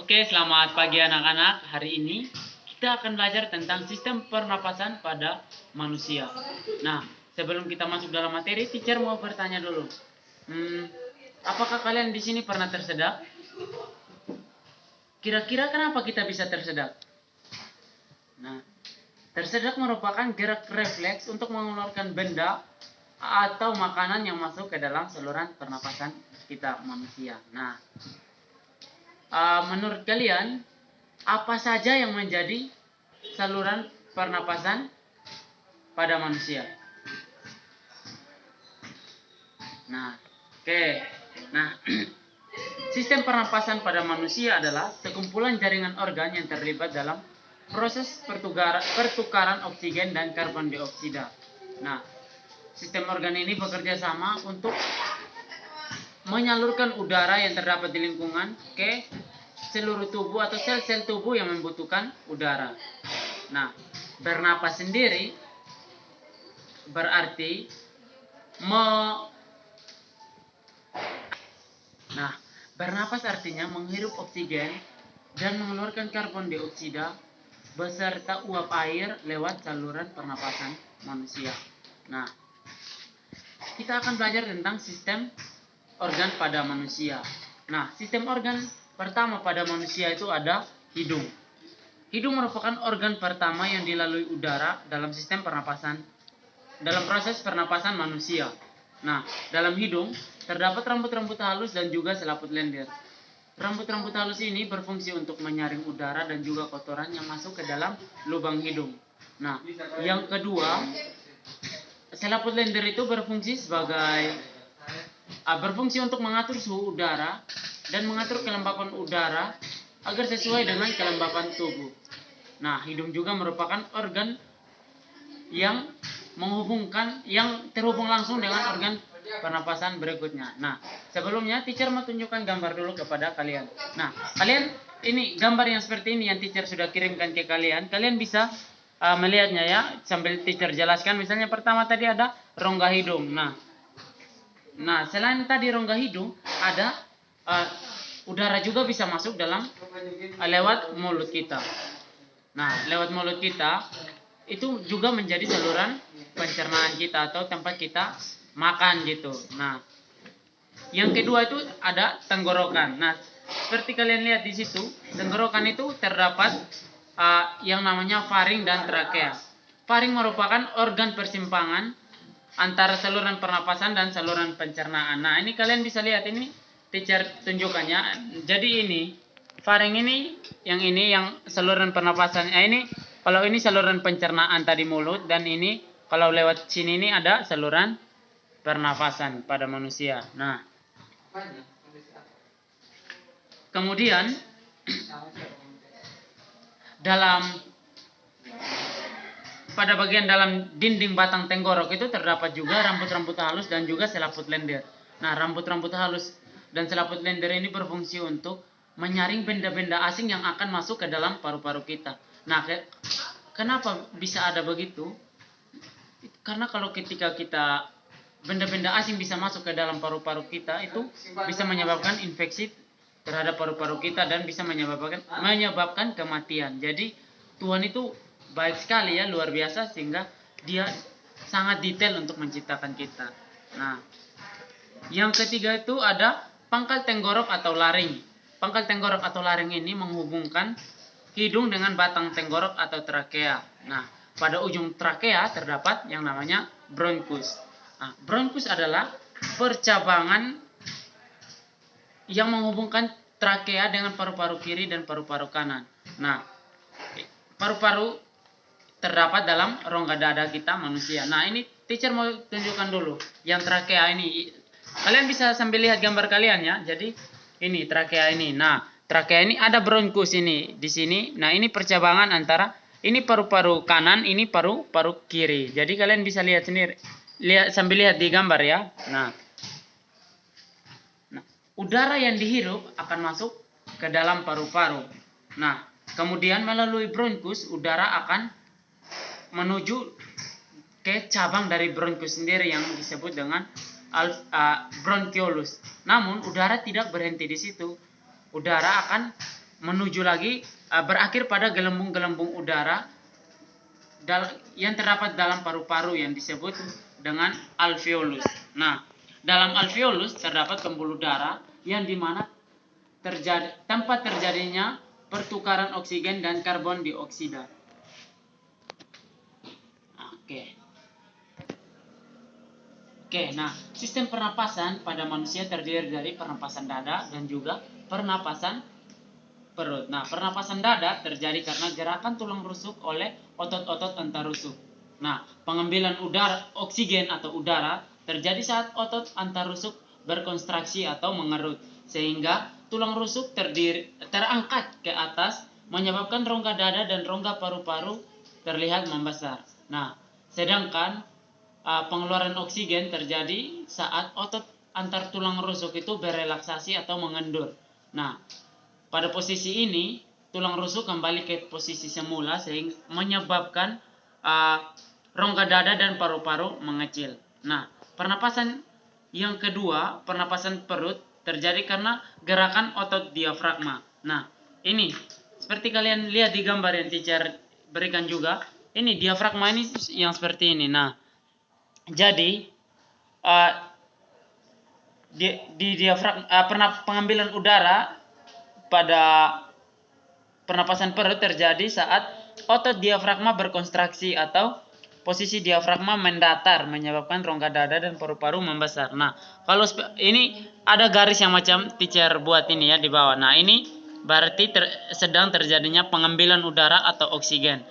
Oke, selamat pagi anak-anak. Hari ini kita akan belajar tentang sistem pernapasan pada manusia. Nah, sebelum kita masuk dalam materi, teacher mau bertanya dulu. Apakah kalian di sini pernah tersedak? Kira-kira kenapa kita bisa tersedak? Nah, tersedak merupakan gerak refleks untuk mengeluarkan benda atau makanan yang masuk ke dalam saluran pernapasan kita manusia. Nah, menurut kalian apa saja yang menjadi saluran pernapasan pada manusia? Nah, oke. Nah, sistem pernapasan pada manusia adalah sekumpulan jaringan organ yang terlibat dalam proses pertukaran oksigen dan karbon dioksida. Nah, sistem organ ini bekerja sama untuk menyalurkan udara yang terdapat di lingkungan ke seluruh tubuh atau sel-sel tubuh yang membutuhkan udara. Nah, bernapas sendiri berarti bernapas artinya menghirup oksigen dan mengeluarkan karbon dioksida beserta uap air lewat saluran pernapasan manusia. Nah, kita akan belajar tentang sistem organ pada manusia. Nah, sistem organ pertama pada manusia itu ada hidung. Hidung merupakan organ pertama yang dilalui udara dalam sistem pernapasan, dalam proses pernapasan manusia. Nah, dalam hidung terdapat rambut-rambut halus dan juga selaput lendir. Rambut-rambut halus ini berfungsi untuk menyaring udara dan juga kotoran yang masuk ke dalam lubang hidung. Nah, yang kedua, selaput lendir itu berfungsi untuk mengatur suhu udara dan mengatur kelembapan udara agar sesuai dengan kelembapan tubuh. Nah, hidung juga merupakan organ yang terhubung langsung dengan organ pernapasan berikutnya. Nah, sebelumnya teacher mau tunjukkan gambar dulu kepada kalian. Nah, kalian ini gambar yang seperti ini yang teacher sudah kirimkan ke kalian. Kalian bisa melihatnya ya sambil teacher jelaskan. Misalnya pertama tadi ada rongga hidung. Nah, selain tadi rongga hidung ada udara juga bisa masuk dalam lewat mulut kita. Nah, lewat mulut kita itu juga menjadi saluran pencernaan kita atau tempat kita makan gitu. Nah, yang kedua itu ada tenggorokan. Nah, seperti kalian lihat di situ, tenggorokan itu terdapat yang namanya faring dan trakea. Faring merupakan organ persimpangan antara saluran pernapasan dan saluran pencernaan. Nah, ini kalian bisa lihat ini teacher tunjukkannya. Jadi ini faring ini yang saluran pernapasan. Ini kalau ini saluran pencernaan tadi mulut, dan ini kalau lewat sini ini ada saluran pernapasan pada manusia. Nah, kemudian pada bagian dalam dinding batang tenggorok itu terdapat juga rambut-rambut halus dan juga selaput lendir. Nah, rambut-rambut halus dan selaput lendir ini berfungsi untuk menyaring benda-benda asing yang akan masuk ke dalam paru-paru kita. Nah, kenapa bisa ada begitu? Karena kalau ketika benda-benda asing bisa masuk ke dalam paru-paru kita, itu bisa menyebabkan infeksi terhadap paru-paru kita dan bisa menyebabkan kematian. Jadi Tuhan itu baik sekali ya, luar biasa, sehingga dia sangat detail untuk menciptakan kita. Nah, yang ketiga itu ada pangkal tenggorok atau laring. Pangkal tenggorok atau laring ini menghubungkan hidung dengan batang tenggorok atau trakea. Nah, pada ujung trakea terdapat yang namanya bronkus. Nah, bronkus adalah percabangan yang menghubungkan trakea dengan paru-paru kiri dan paru-paru kanan. Nah, paru-paru terdapat dalam rongga dada kita manusia. Nah, ini teacher mau tunjukkan dulu yang trakea ini. Kalian bisa sambil lihat gambar kalian ya. Jadi ini trakea ini. Nah, trakea ini ada bronkus ini di sini. Nah, ini percabangan antara ini paru-paru kanan, ini paru-paru kiri. Jadi kalian bisa lihat sendiri. Sambil lihat di gambar ya. Nah, udara yang dihirup akan masuk ke dalam paru-paru. Nah, kemudian melalui bronkus udara akan menuju ke cabang dari bronkus sendiri yang disebut dengan bronchiolus. Namun udara tidak berhenti di situ. Udara akan menuju lagi berakhir pada gelembung-gelembung udara yang terdapat dalam paru-paru yang disebut dengan alveolus. Nah, dalam alveolus terdapat pembuluh darah yang dimana tempat terjadinya pertukaran oksigen dan karbon dioksida. Oke, nah sistem pernapasan pada manusia terdiri dari pernapasan dada dan juga pernapasan perut. Nah, pernapasan dada terjadi karena gerakan tulang rusuk oleh otot-otot antarusuk. Nah, pengambilan oksigen atau udara terjadi saat otot antarusuk berkontraksi atau mengerut, sehingga tulang rusuk terangkat ke atas, menyebabkan rongga dada dan rongga paru-paru terlihat membesar. Nah, sedangkan pengeluaran oksigen terjadi saat otot antar tulang rusuk itu berelaksasi atau mengendur. Nah, pada posisi ini tulang rusuk kembali ke posisi semula sehingga menyebabkan rongga dada dan paru-paru mengecil. Nah, pernapasan yang kedua, pernapasan perut terjadi karena gerakan otot diafragma. Nah, ini seperti kalian lihat di gambar yang teacher berikan juga. Ini diafragma ini yang seperti ini. Nah, jadi di diafragma pengambilan udara pada pernapasan perut terjadi saat otot diafragma berkontraksi atau posisi diafragma mendatar, menyebabkan rongga dada dan paru-paru membesar. Nah, kalau ini ada garis yang macam teacher buat ini ya di bawah. Nah, ini berarti sedang terjadinya pengambilan udara atau oksigen.